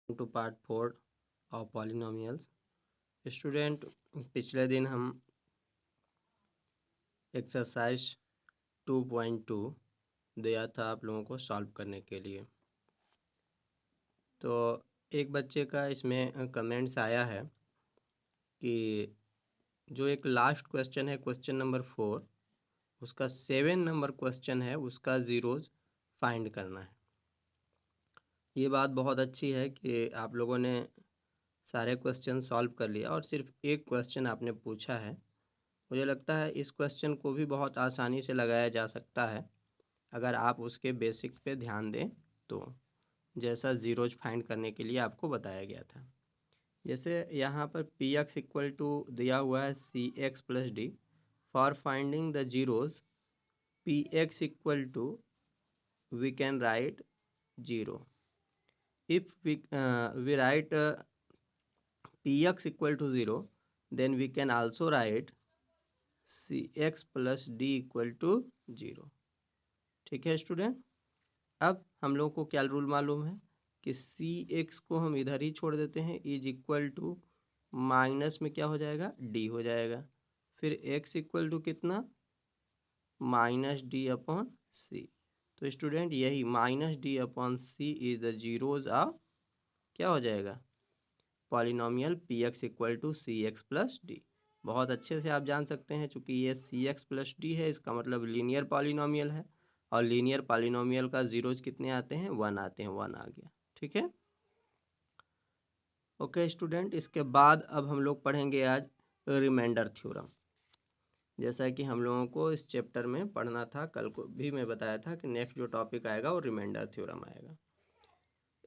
To part 4 of polynomials. Student, पिछले दिन हम एक्सरसाइज 2.2 दिया था आप लोगों को सॉल्व करने के लिए। तो एक बच्चे का इसमें कमेंट्स आया है कि जो एक लास्ट क्वेश्चन है, क्वेश्चन नंबर 4, उसका 7 नंबर क्वेश्चन है, उसका ज़ीरोज़ फाइंड करना है। ये बात बहुत अच्छी है कि आप लोगों ने सारे क्वेश्चन सॉल्व कर लिया और सिर्फ एक क्वेश्चन आपने पूछा है। मुझे लगता है इस क्वेश्चन को भी बहुत आसानी से लगाया जा सकता है अगर आप उसके बेसिक पे ध्यान दें तो, जैसा ज़ीरोज फाइंड करने के लिए आपको बताया गया था। जैसे यहाँ पर पी एक्स इक्वल टू दिया हुआ है C x plus D. For finding the zeros P x equal to we can write 0। If we write P x equal to 0, then we can also write C x plus D equal to 0। ठीक है student, अब हम लोग को क्या rule मालूम है कि सी एक्स को हम इधर ही छोड़ देते हैं, इज इक्वल टू माइनस में क्या हो जाएगा, डी हो जाएगा। फिर एक्स इक्वल टू कितना, माइनस डी अपॉन सी। तो स्टूडेंट यही minus D upon C is the zeros of क्या हो जाएगा, polynomial P x equal to C x plus D. बहुत अच्छे से आप जान सकते हैं, चूंकि ये सी एक्स प्लस डी है, इसका मतलब लीनियर पॉलिनोमियल है और लीनियर पॉलिनोमियल का जीरोज कितने आते हैं, 1 आते हैं। 1 आ गया, ठीक है। ओके स्टूडेंट, इसके बाद अब हम लोग पढ़ेंगे आज रिमाइंडर थ्योरम। जैसा कि हम लोगों को इस चैप्टर में पढ़ना था, कल को भी मैं बताया था कि नेक्स्ट जो टॉपिक आएगा वो रिमाइंडर थ्योरम आएगा।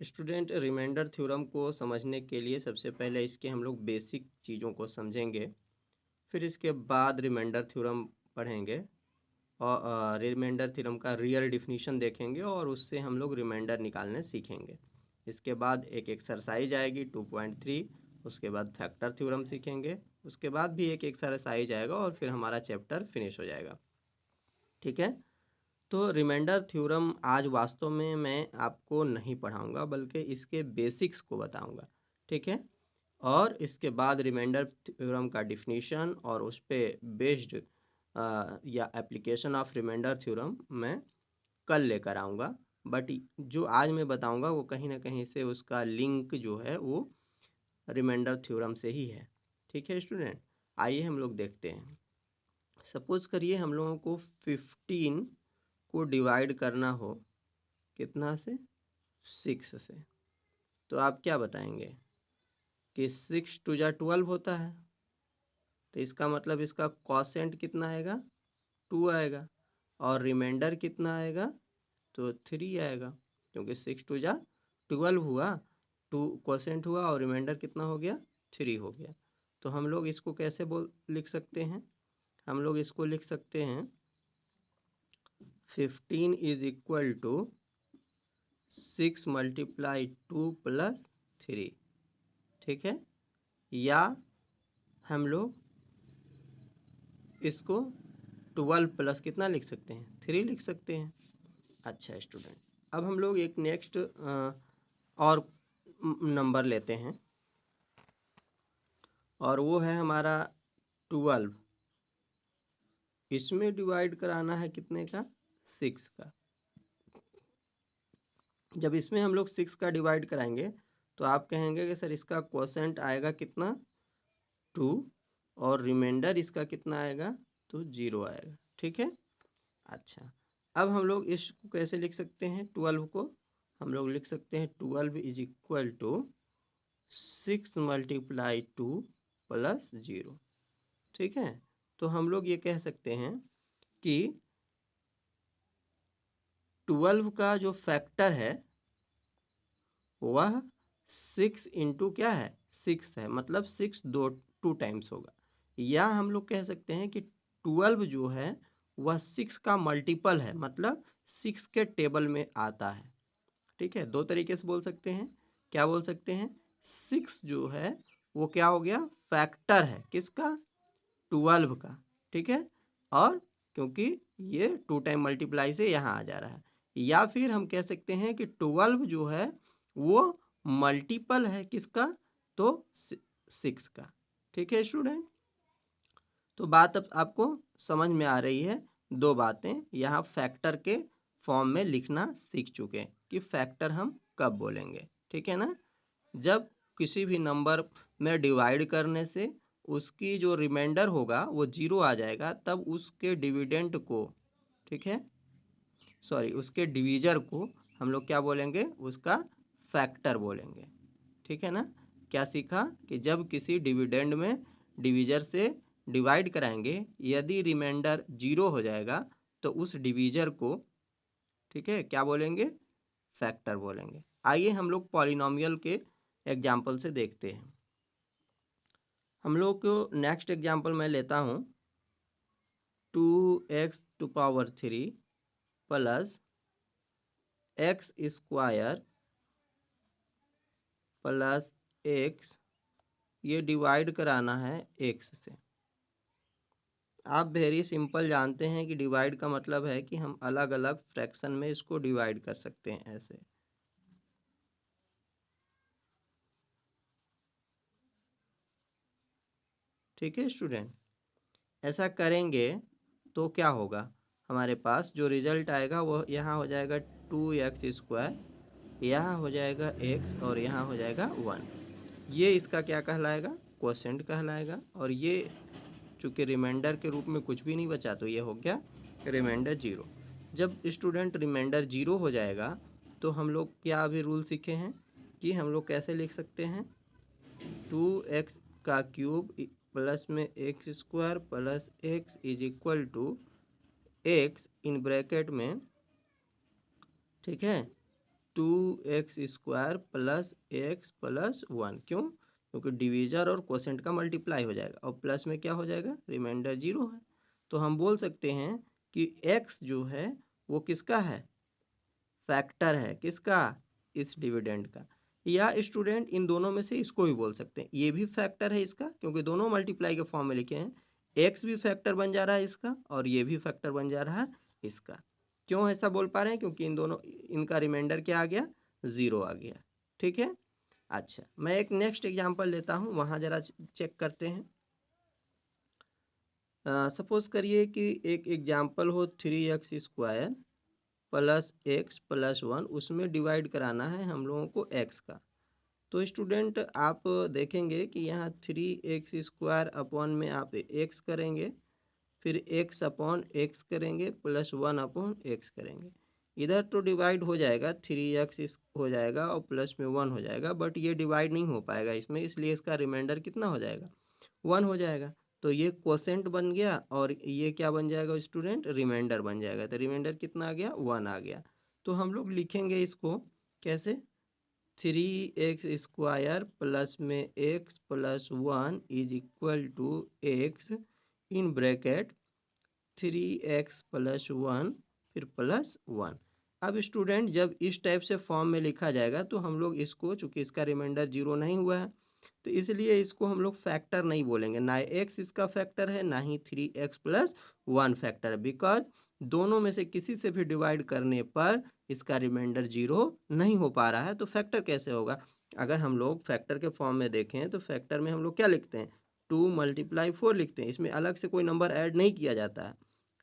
स्टूडेंट, रिमाइंडर थ्योरम को समझने के लिए सबसे पहले इसके हम लोग बेसिक चीज़ों को समझेंगे, फिर इसके बाद रिमाइंडर थ्योरम पढ़ेंगे और रिमाइंडर थ्योरम का रियल डिफिनीशन देखेंगे और उससे हम लोग रिमाइंडर निकालने सीखेंगे। इसके बाद एक एक्सरसाइज आएगी 2.3, उसके बाद फैक्टर थ्योरम सीखेंगे, उसके बाद भी एक एक्सरसाइज आएगा और फिर हमारा चैप्टर फिनिश हो जाएगा। ठीक है, तो रिमाइंडर थ्योरम आज वास्तव में मैं आपको नहीं पढ़ाऊंगा, बल्कि इसके बेसिक्स को बताऊंगा। ठीक है, और इसके बाद रिमाइंडर थ्योरम का डिफिनीशन और उस पर बेस्ड या एप्लीकेशन ऑफ रिमाइंडर थ्योरम मैं कल लेकर आऊँगा। बट जो आज मैं बताऊंगा वो कहीं ना कहीं से उसका लिंक जो है वो रिमाइंडर थ्योरम से ही है। ठीक है स्टूडेंट, आइए हम लोग देखते हैं। सपोज करिए हम लोगों को 15 को डिवाइड करना हो, कितना से, 6 से, तो आप क्या बताएंगे कि 6 टू जा 12 होता है, तो इसका मतलब इसका क्वोशिएंट कितना आएगा, 2 आएगा, और रिमाइंडर कितना आएगा, तो 3 आएगा, क्योंकि 6 टू जा 12 हुआ, 2 क्वोशिएंट हुआ और रिमाइंडर कितना हो गया, 3 हो गया। तो हम लोग इसको कैसे लिख सकते हैं, हम लोग इसको लिख सकते हैं 15 is equal to 6 multiply 2 plus 3। ठीक है, या हम लोग इसको 12 प्लस कितना लिख सकते हैं, 3 लिख सकते हैं। अच्छा स्टूडेंट, अब हम लोग एक नेक्स्ट और नंबर लेते हैं और वो है हमारा 12। इसमें डिवाइड कराना है कितने का, 6 का। जब इसमें हम लोग 6 का डिवाइड कराएंगे तो आप कहेंगे कि सर इसका क्वोशिएंट आएगा कितना, 2, और रिमाइंडर इसका कितना आएगा, तो 0 आएगा। ठीक है, अच्छा अब हम लोग इसको कैसे लिख सकते हैं, 12 को हम लोग लिख सकते हैं 12 is equal to 6 multiply 2 plus 0। ठीक है, तो हम लोग ये कह सकते हैं कि 12 का जो फैक्टर है वह 6 इंटू क्या है, 6 है, मतलब 6 टू टाइम्स होगा। या हम लोग कह सकते हैं कि 12 जो है वह 6 का मल्टीपल है, मतलब 6 के टेबल में आता है। ठीक है, दो तरीके से बोल सकते हैं, क्या बोल सकते हैं, 6 जो है वो क्या हो गया, फैक्टर है किसका, 12 का। ठीक है, और क्योंकि ये 2 टाइम मल्टीप्लाई से यहाँ आ जा रहा है। या फिर हम कह सकते हैं कि 12 जो है वो मल्टीपल है किसका, तो 6 का। ठीक है स्टूडेंट, तो बात अब आपको समझ में आ रही है। दो बातें यहाँ फैक्टर के फॉर्म में लिखना सीख चुके हैं कि फैक्टर हम कब बोलेंगे। ठीक है ना, जब किसी भी नंबर में डिवाइड करने से उसकी जो रिमाइंडर होगा वो 0 आ जाएगा, तब उसके डिविडेंड को, ठीक है, सॉरी उसके डिवीजर को हम लोग क्या बोलेंगे, उसका फैक्टर बोलेंगे। ठीक है ना, क्या सीखा कि जब किसी डिविडेंड में डिवीजर से डिवाइड कराएंगे, यदि रिमाइंडर 0 हो जाएगा तो उस डिवीजर को, ठीक है, क्या बोलेंगे, फैक्टर बोलेंगे। आइए हम लोग पॉलिनोमियल के एग्जाम्पल से देखते हैं। हम लोग को नेक्स्ट एग्जाम्पल मैं लेता हूँ 2x⁴ plus x square plus x, ये डिवाइड कराना है एक्स से। आप वेरी सिंपल जानते हैं कि डिवाइड का मतलब है कि हम अलग अलग फ्रैक्शन में इसको डिवाइड कर सकते हैं ऐसे। ठीक है स्टूडेंट, ऐसा करेंगे तो क्या होगा, हमारे पास जो रिजल्ट आएगा वो यहाँ हो जाएगा 2x², यहाँ हो जाएगा x और यहाँ हो जाएगा 1। ये इसका क्या कहलाएगा, क्वोशेंट कहलाएगा। और ये चूँकि रिमाइंडर के रूप में कुछ भी नहीं बचा तो ये हो गया रिमाइंडर 0। जब स्टूडेंट रिमाइंडर 0 हो जाएगा तो हम लोग क्या अभी रूल सीखे हैं कि हम लोग कैसे लिख सकते हैं, 2x³ प्लस में x² plus x is equal to x in bracket में, ठीक है, 2x² प्लस x प्लस 1। क्यों, क्योंकि डिवीजर और क्वोशेंट का मल्टीप्लाई हो जाएगा और प्लस में क्या हो जाएगा, रिमाइंडर 0 है। तो हम बोल सकते हैं कि x जो है वो किसका है, फैक्टर है, किसका, इस डिविडेंड का। या स्टूडेंट इन दोनों में से इसको भी बोल सकते हैं, ये भी फैक्टर है इसका, क्योंकि दोनों मल्टीप्लाई के फॉर्म में लिखे हैं। एक्स भी फैक्टर बन जा रहा है इसका और ये भी फैक्टर बन जा रहा है इसका। क्यों ऐसा बोल पा रहे हैं, क्योंकि इन दोनों, इनका रिमाइंडर क्या आ गया, 0 आ गया। ठीक है, अच्छा मैं एक नेक्स्ट एग्जांपल लेता हूँ, वहाँ ज़रा चेक करते हैं। सपोज करिए कि एक एग्जांपल हो 3x² प्लस एक्स प्लस 1, उसमें डिवाइड कराना है हम लोगों को x का। तो स्टूडेंट आप देखेंगे कि यहाँ 3x² अपॉन में आप x करेंगे, फिर x अपॉन x करेंगे प्लस 1 अपॉन x करेंगे। इधर तो डिवाइड हो जाएगा, 3x हो जाएगा और प्लस में 1 हो जाएगा, बट ये डिवाइड नहीं हो पाएगा इसमें, इसलिए इसका रिमाइंडर कितना हो जाएगा, 1 हो जाएगा। तो ये क्वोशेंट बन गया और ये क्या बन जाएगा स्टूडेंट, रिमाइंडर बन जाएगा। तो रिमाइंडर कितना आ गया, 1 आ गया। तो हम लोग लिखेंगे इसको कैसे, 3x² प्लस में x plus 1 is equal to x in bracket 3x plus 1 फिर प्लस 1। अब स्टूडेंट जब इस टाइप से फॉर्म में लिखा जाएगा तो हम लोग इसको, चूंकि इसका रिमाइंडर 0 नहीं हुआ है तो इसलिए इसको हम लोग फैक्टर नहीं बोलेंगे, ना x इसका फैक्टर है ना ही 3x प्लस 1 फैक्टर है, बिकॉज दोनों में से किसी से भी डिवाइड करने पर इसका रिमाइंडर 0 नहीं हो पा रहा है, तो फैक्टर कैसे होगा। अगर हम लोग फैक्टर के फॉर्म में देखें तो फैक्टर में हम लोग क्या लिखते हैं, 2 × 4 लिखते हैं, इसमें अलग से कोई नंबर ऐड नहीं किया जाता है।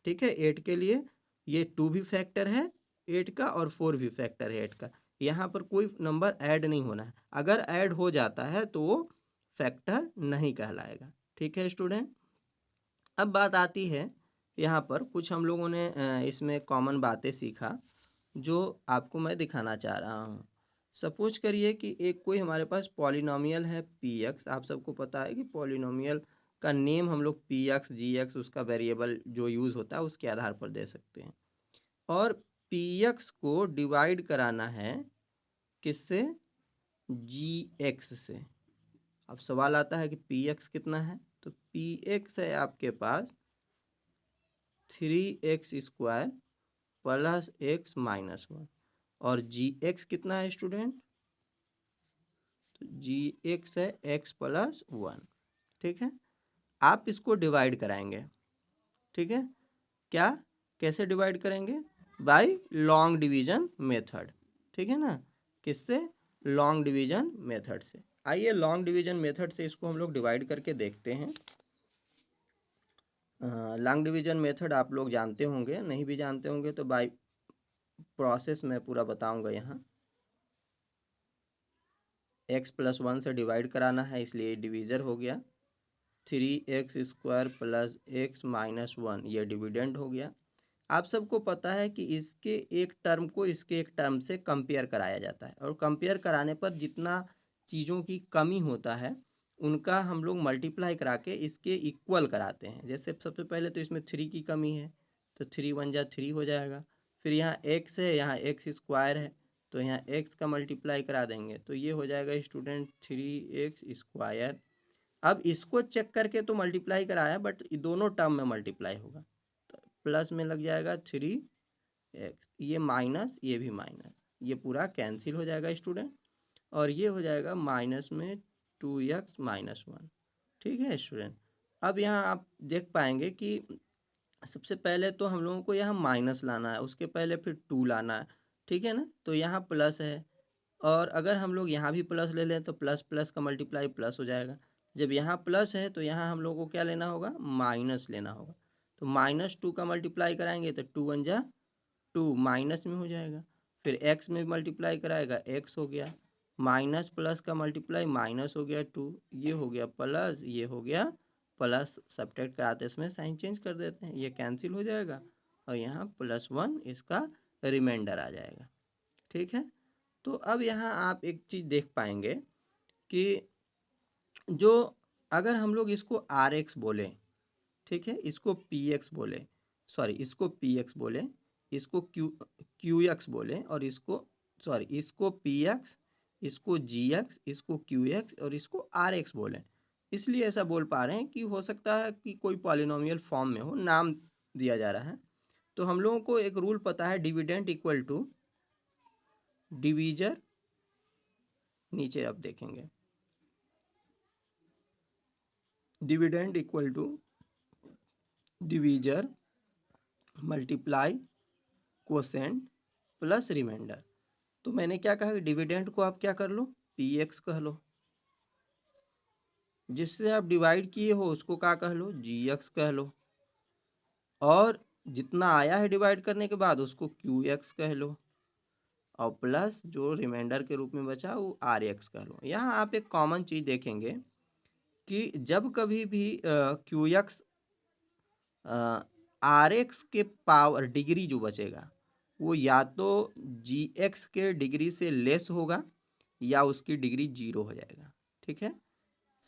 ठीक है, 8 के लिए ये 2 भी फैक्टर है 8 का और 4 भी फैक्टर है 8 का, यहाँ पर कोई नंबर ऐड नहीं होना है। अगर ऐड हो जाता है तो वो फैक्टर नहीं कहलाएगा। ठीक है स्टूडेंट, अब बात आती है यहाँ पर कुछ हम लोगों ने इसमें कॉमन बातें सीखा जो आपको मैं दिखाना चाह रहा हूँ। सपोज करिए कि एक कोई हमारे पास पॉलिनोमियल है px, आप सबको पता है कि पॉलिनोमियल का नेम हम लोग px gx उसका वेरिएबल जो यूज़ होता है उसके आधार पर दे सकते हैं। और px को डिवाइड कराना है किससे, gx से। अब सवाल आता है कि px कितना है, तो px है आपके पास 3x² प्लस x माइनस 1। और gx कितना है स्टूडेंट, तो gx है x प्लस 1। ठीक है, आप इसको डिवाइड कराएंगे। ठीक है, क्या, कैसे डिवाइड करेंगे, बाय लॉन्ग डिवीजन मेथड। ठीक है ना, किससे, लॉन्ग डिवीजन मेथड से। आइए लॉन्ग डिवीजन मेथड से इसको हम लोग डिवाइड करके देखते हैं। लॉन्ग डिवीजन मेथड आप लोग जानते होंगे, नहीं भी जानते होंगे तो बाय प्रोसेस मैं पूरा बताऊंगा। यहाँ x+1 से डिवाइड कराना है, इसलिए डिवीज़र हो गया। 3x² प्लस x-1 ये डिविडेंड हो गया। आप सबको पता है कि इसके एक टर्म को इसके एक टर्म से कंपेयर कराया जाता है, और कंपेयर कराने पर जितना चीज़ों की कमी होता है उनका हम लोग मल्टीप्लाई करा के इसके इक्वल कराते हैं। जैसे सबसे पहले तो इसमें 3 की कमी है, तो 3 1 जा 3 हो जाएगा। फिर यहाँ x है, यहाँ x² है, तो यहाँ x का मल्टीप्लाई करा देंगे, तो ये हो जाएगा स्टूडेंट 3x²। अब इसको चेक करके तो मल्टीप्लाई कराया, बट दोनों टर्म में मल्टीप्लाई होगा, तो प्लस में लग जाएगा 3x, ये माइनस, ये भी माइनस, ये पूरा कैंसिल हो जाएगा स्टूडेंट, और ये हो जाएगा माइनस में 2x-1। ठीक है स्टूडेंट। अब यहाँ आप देख पाएंगे कि सबसे पहले तो हम लोगों को यहाँ माइनस लाना है, उसके पहले फिर 2 लाना है, ठीक है ना। तो यहाँ प्लस है, और अगर हम लोग यहाँ भी प्लस ले लें तो प्लस प्लस का मल्टीप्लाई प्लस हो जाएगा। जब यहाँ प्लस है तो यहाँ हम लोग को क्या लेना होगा, माइनस लेना होगा। तो -2 का मल्टीप्लाई कराएंगे तो 2 1 जा 2 माइनस में हो जाएगा। फिर x में मल्टीप्लाई कराएगा, x हो गया, माइनस प्लस का मल्टीप्लाई माइनस हो गया 2, ये हो गया प्लस, ये हो गया प्लस, सब्ट्रैक्ट कराते इसमें साइन चेंज कर देते हैं, ये कैंसिल हो जाएगा, और यहाँ +1 इसका रिमाइंडर आ जाएगा। ठीक है। तो अब यहाँ आप एक चीज़ देख पाएंगे कि जो अगर हम लोग इसको RX बोलें, ठीक है, इसको PX बोले, सॉरी इसको PX बोले, इसको QX बोले, और इसको सॉरी इसको PX, इसको GX, इसको QX और इसको RX बोले। इसलिए ऐसा बोल पा रहे हैं कि हो सकता है कि कोई पॉलिनोमियल फॉर्म में हो, नाम दिया जा रहा है। तो हम लोगों को एक रूल पता है, डिविडेंड इक्वल टू डिवीजर, नीचे आप देखेंगे dividend equal to divisor multiply quotient plus remainder. तो मैंने क्या कहा, डिविडेंड को आप क्या कर लो, PX कह लो, जिससे आप डिवाइड किए हो उसको क्या कह लो, GX कह लो, और जितना आया है डिवाइड करने के बाद उसको QX कह लो, और प्लस जो रिमाइंडर के रूप में बचा वो RX कह लो। यहाँ आप एक कॉमन चीज़ देखेंगे कि जब कभी भी QX RX के पावर डिग्री जो बचेगा वो या तो GX के डिग्री से लेस होगा या उसकी डिग्री 0 हो जाएगा। ठीक है,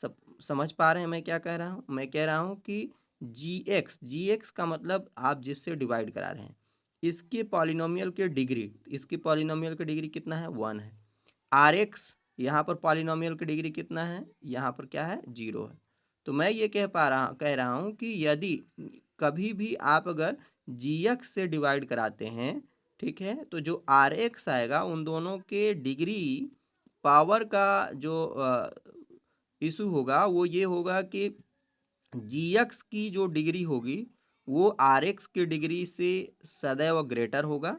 सब समझ पा रहे हैं मैं क्या कह रहा हूँ। मैं कह रहा हूँ कि GX का मतलब आप जिससे डिवाइड करा रहे हैं, इसके पॉलिनोमियल के डिग्री, इसकी पॉलिनोमियल की डिग्री कितना है, 1 है। RX यहाँ पर पॉलिनोमियल की डिग्री कितना है, यहाँ पर क्या है, 0 है। तो मैं ये कह रहा हूँ कि यदि कभी भी आप अगर GX से डिवाइड कराते हैं, ठीक है, तो जो RX आएगा उन दोनों के डिग्री पावर का जो इशू होगा वो ये होगा कि GX की जो डिग्री होगी वो RX की डिग्री से सदैव ग्रेटर होगा,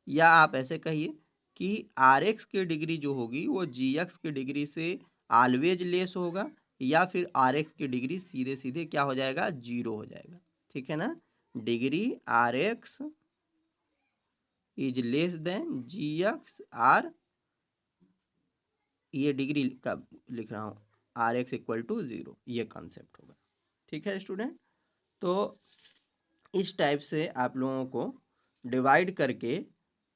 या आप ऐसे कहिए कि RX की डिग्री जो होगी वो GX की डिग्री से ऑलवेज लेस होगा, या फिर RX की डिग्री सीधे सीधे क्या हो जाएगा, 0 हो जाएगा। ठीक है ना, degree RX is less than GX, आर ये डिग्री का लिख रहा हूँ, RX इक्वल टू 0, ये कॉन्सेप्ट होगा। ठीक है स्टूडेंट। तो इस टाइप से आप लोगों को डिवाइड करके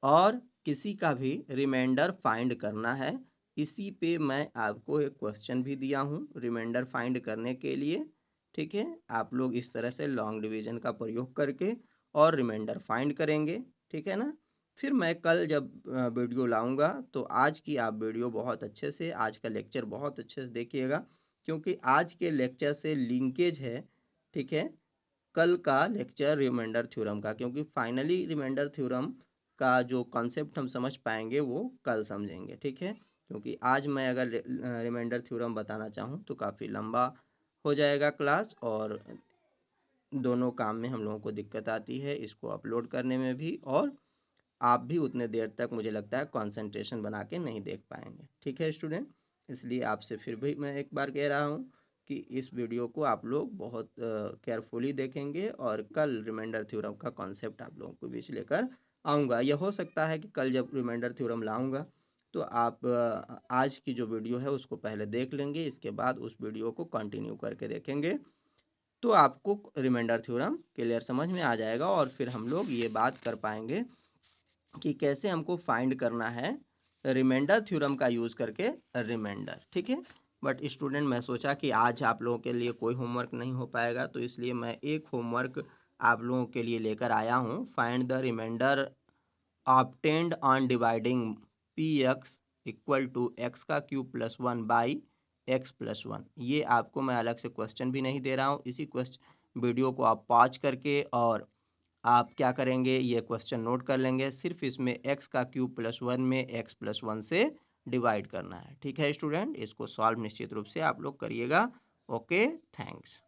और किसी का भी रिमाइंडर फाइंड करना है। इसी पे मैं आपको एक क्वेश्चन भी दिया हूँ रिमाइंडर फाइंड करने के लिए। ठीक है, आप लोग इस तरह से लॉन्ग डिवीजन का प्रयोग करके और रिमाइंडर फाइंड करेंगे। ठीक है ना। फिर मैं कल जब वीडियो लाऊंगा तो आज की आप वीडियो बहुत अच्छे से, आज का लेक्चर बहुत अच्छे से देखिएगा, क्योंकि आज के लेक्चर से लिंकेज है, ठीक है, कल का लेक्चर रिमाइंडर थ्योरम का, क्योंकि फाइनली रिमाइंडर थ्योरम का जो कॉन्सेप्ट हम समझ पाएंगे वो कल समझेंगे। ठीक है, क्योंकि आज मैं अगर रिमाइंडर थ्योरम बताना चाहूँ तो काफ़ी लंबा हो जाएगा क्लास, और दोनों काम में हम लोगों को दिक्कत आती है, इसको अपलोड करने में भी और आप भी उतने देर तक मुझे लगता है कंसंट्रेशन बना के नहीं देख पाएंगे। ठीक है स्टूडेंट, इसलिए आपसे फिर भी मैं एक बार कह रहा हूँ कि इस वीडियो को आप लोग बहुत केयरफुली देखेंगे और कल रिमाइंडर थ्योरम का कॉन्सेप्ट आप लोगों को बीच लेकर आऊँगा। यह हो सकता है कि कल जब रिमाइंडर थ्योरम लाऊँगा तो आप आज की जो वीडियो है उसको पहले देख लेंगे, इसके बाद उस वीडियो को कंटिन्यू करके देखेंगे तो आपको रिमाइंडर थ्योरम क्लियर समझ में आ जाएगा और फिर हम लोग ये बात कर पाएंगे कि कैसे हमको फाइंड करना है रिमाइंडर थ्योरम का यूज़ करके रिमाइंडर। ठीक है, बट स्टूडेंट मैं सोचा कि आज आप लोगों के लिए कोई होमवर्क नहीं हो पाएगा, तो इसलिए मैं एक होमवर्क आप लोगों के लिए लेकर आया हूँ। Find the remainder obtained on dividing P x equal to X का cube plus 1 by X plus 1। ये आपको मैं अलग से क्वेश्चन भी नहीं दे रहा हूँ, इसी क्वेश्चन वीडियो को आप पॉज करके और आप क्या करेंगे, ये क्वेश्चन नोट कर लेंगे। सिर्फ इसमें एक्स का क्यूब प्लस 1 में एक्स प्लस 1 से डिवाइड करना है। ठीक है स्टूडेंट, इसको सॉल्व निश्चित रूप से आप लोग करिएगा। Okay, thanks.